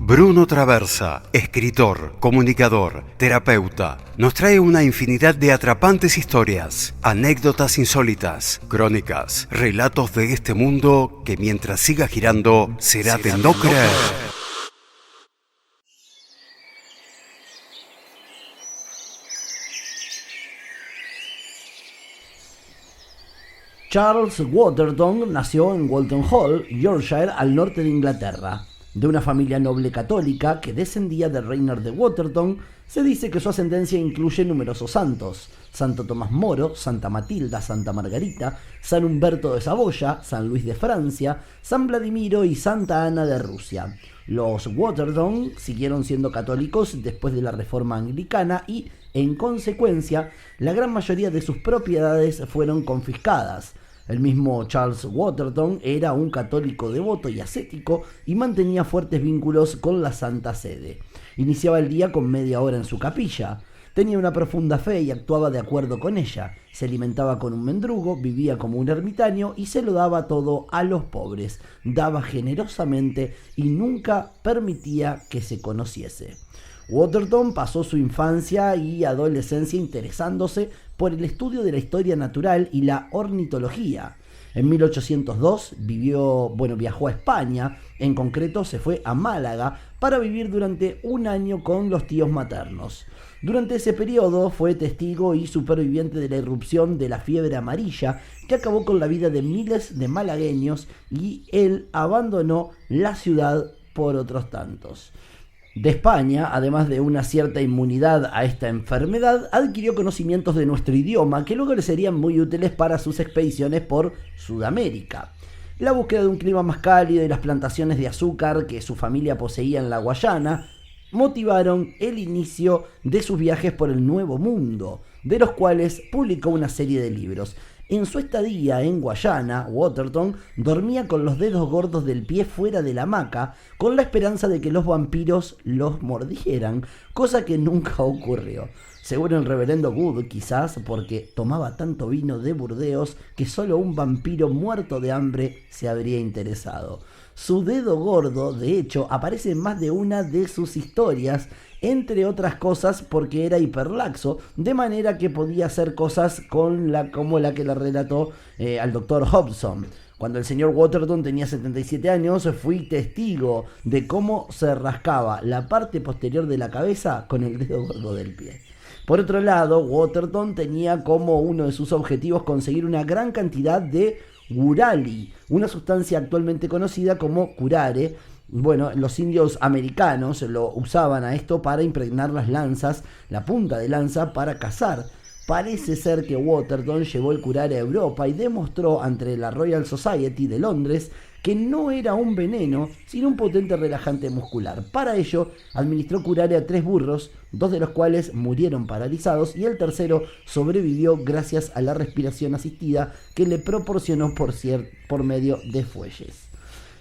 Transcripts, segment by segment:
Bruno Traversa, escritor, comunicador, terapeuta, nos trae una infinidad de atrapantes historias, anécdotas insólitas, crónicas, relatos de este mundo que mientras siga girando será de no creer. Charles Waterton nació en Walton Hall, Yorkshire, al norte de Inglaterra. De una familia noble católica que descendía de Reiner de Waterton, se dice que su ascendencia incluye numerosos santos: Santo Tomás Moro, Santa Matilda, Santa Margarita, San Humberto de Saboya, San Luis de Francia, San Vladimiro y Santa Ana de Rusia. Los Waterton siguieron siendo católicos después de la Reforma Anglicana y, en consecuencia, la gran mayoría de sus propiedades fueron confiscadas. El mismo Charles Waterton era un católico devoto y ascético y mantenía fuertes vínculos con la Santa Sede. Iniciaba el día con media hora en su capilla. Tenía una profunda fe y actuaba de acuerdo con ella. Se alimentaba con un mendrugo, vivía como un ermitaño y se lo daba todo a los pobres. Daba generosamente y nunca permitía que se conociese. Waterton pasó su infancia y adolescencia interesándose por el estudio de la historia natural y la ornitología. En 1802 viajó a España, en concreto se fue a Málaga para vivir durante un año con los tíos maternos. Durante ese periodo fue testigo y superviviente de la irrupción de la fiebre amarilla que acabó con la vida de miles de malagueños y él abandonó la ciudad por otros tantos. De España, además de una cierta inmunidad a esta enfermedad, adquirió conocimientos de nuestro idioma que luego le serían muy útiles para sus expediciones por Sudamérica. La búsqueda de un clima más cálido y las plantaciones de azúcar que su familia poseía en la Guayana motivaron el inicio de sus viajes por el Nuevo Mundo, de los cuales publicó una serie de libros. En su estadía en Guayana, Waterton dormía con los dedos gordos del pie fuera de la hamaca, con la esperanza de que los vampiros los mordieran, cosa que nunca ocurrió. Según el reverendo Good, quizás porque tomaba tanto vino de Burdeos que solo un vampiro muerto de hambre se habría interesado. Su dedo gordo, de hecho, aparece en más de una de sus historias, entre otras cosas porque era hiperlaxo, de manera que podía hacer cosas como la que le relató al Dr. Hobson. Cuando el señor Waterton tenía 77 años, fui testigo de cómo se rascaba la parte posterior de la cabeza con el dedo gordo del pie. Por otro lado, Waterton tenía como uno de sus objetivos conseguir una gran cantidad de gurali, una sustancia actualmente conocida como curare. Bueno, los indios americanos lo usaban a esto para impregnar las lanzas, la punta de lanza para cazar. Parece ser que Waterton llevó el curare a Europa y demostró ante la Royal Society de Londres que no era un veneno, sino un potente relajante muscular. Para ello, administró curare a 3 burros, 2 de los cuales murieron paralizados y el tercero sobrevivió gracias a la respiración asistida que le proporcionó por medio de fuelles.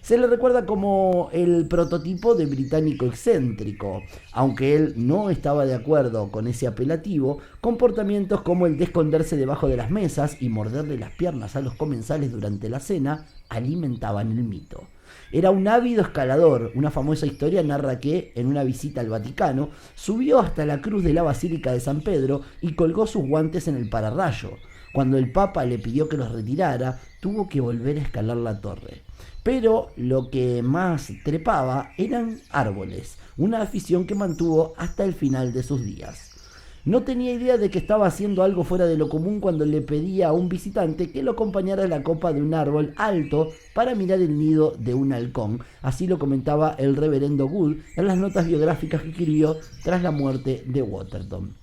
Se le recuerda como el prototipo de británico excéntrico. Aunque él no estaba de acuerdo con ese apelativo, comportamientos como el de esconderse debajo de las mesas y morderle las piernas a los comensales durante la cena alimentaban el mito. Era un ávido escalador. Una famosa historia narra que, en una visita al Vaticano, subió hasta la cruz de la Basílica de San Pedro y colgó sus guantes en el pararrayo. Cuando el Papa le pidió que los retirara, tuvo que volver a escalar la torre. Pero lo que más trepaba eran árboles, una afición que mantuvo hasta el final de sus días. No tenía idea de que estaba haciendo algo fuera de lo común cuando le pedía a un visitante que lo acompañara a la copa de un árbol alto para mirar el nido de un halcón. Así lo comentaba el reverendo Good en las notas biográficas que escribió tras la muerte de Waterton.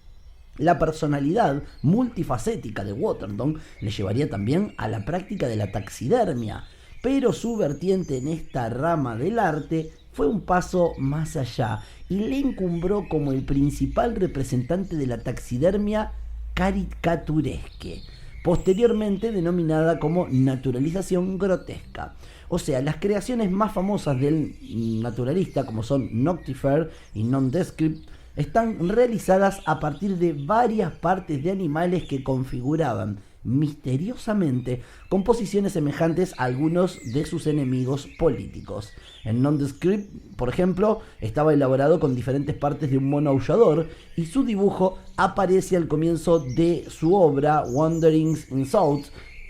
La personalidad multifacética de Waterton le llevaría también a la práctica de la taxidermia, pero su vertiente en esta rama del arte fue un paso más allá y le encumbró como el principal representante de la taxidermia caricaturesque, posteriormente denominada como naturalización grotesca. O sea, las creaciones más famosas del naturalista, como son Noctifer y Nondescript, están realizadas a partir de varias partes de animales que configuraban misteriosamente con posiciones semejantes a algunos de sus enemigos políticos. En Nondescript, por ejemplo, estaba elaborado con diferentes partes de un mono aullador y su dibujo aparece al comienzo de su obra Wanderings in South.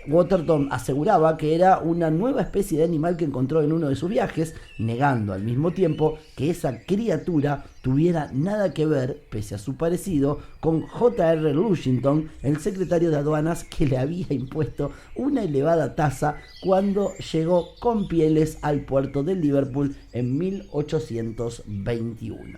Waterton aseguraba que era una nueva especie de animal que encontró en uno de sus viajes, negando al mismo tiempo que esa criatura tuviera nada que ver, pese a su parecido, con J.R. Lushington, el secretario de aduanas que le había impuesto una elevada tasa cuando llegó con pieles al puerto de Liverpool en 1821.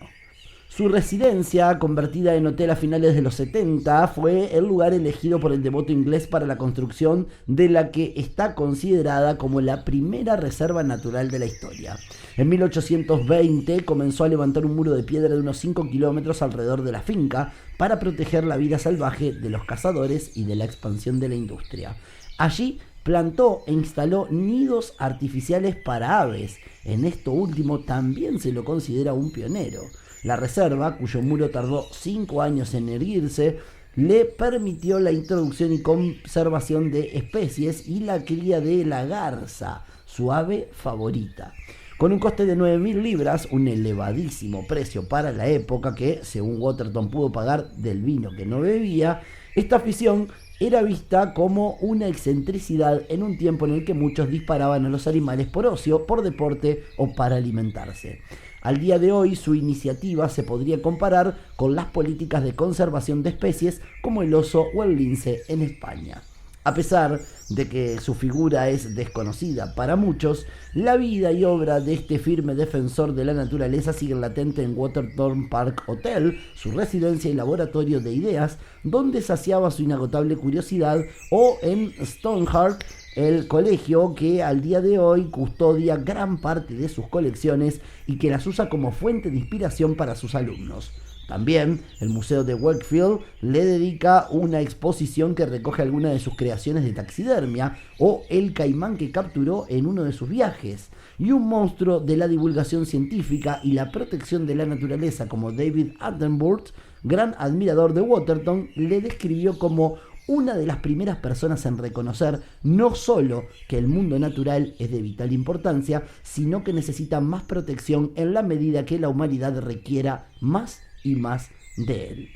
Su residencia, convertida en hotel a finales de los 70, fue el lugar elegido por el devoto inglés para la construcción de la que está considerada como la primera reserva natural de la historia. En 1820 comenzó a levantar un muro de piedra de unos 5 kilómetros alrededor de la finca para proteger la vida salvaje de los cazadores y de la expansión de la industria. Allí plantó e instaló nidos artificiales para aves. En esto último también se lo considera un pionero. La reserva, cuyo muro tardó 5 años en erguirse, le permitió la introducción y conservación de especies y la cría de la garza, su ave favorita. Con un coste de 9.000 libras, un elevadísimo precio para la época que, según Waterton, pudo pagar del vino que no bebía, esta afición era vista como una excentricidad en un tiempo en el que muchos disparaban a los animales por ocio, por deporte o para alimentarse. Al día de hoy, su iniciativa se podría comparar con las políticas de conservación de especies como el oso o el lince en España. A pesar de que su figura es desconocida para muchos, la vida y obra de este firme defensor de la naturaleza sigue latente en Waterton Park Hotel, su residencia y laboratorio de ideas, donde saciaba su inagotable curiosidad, o en Stoneheart, el colegio que al día de hoy custodia gran parte de sus colecciones y que las usa como fuente de inspiración para sus alumnos. También el Museo de Wakefield le dedica una exposición que recoge algunas de sus creaciones de taxidermia, o el caimán que capturó en uno de sus viajes, y un monstruo de la divulgación científica y la protección de la naturaleza como David Attenborough, gran admirador de Waterton, le describió como una de las primeras personas en reconocer no solo que el mundo natural es de vital importancia, sino que necesita más protección en la medida que la humanidad requiera más y más de él.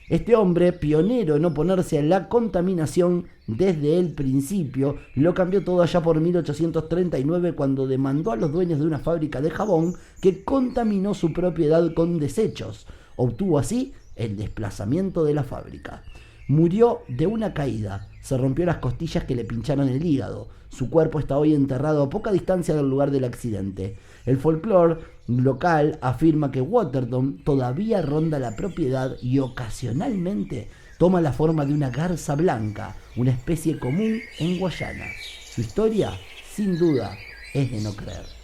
Este hombre, pionero en oponerse a la contaminación desde el principio, lo cambió todo allá por 1839 cuando demandó a los dueños de una fábrica de jabón que contaminó su propiedad con desechos. Obtuvo así el desplazamiento de la fábrica. Murió de una caída, se rompió las costillas que le pincharon el hígado. Su cuerpo está hoy enterrado a poca distancia del lugar del accidente. El folclore local afirma que Waterton todavía ronda la propiedad y ocasionalmente toma la forma de una garza blanca, una especie común en Guayana. Su historia, sin duda, es de no creer.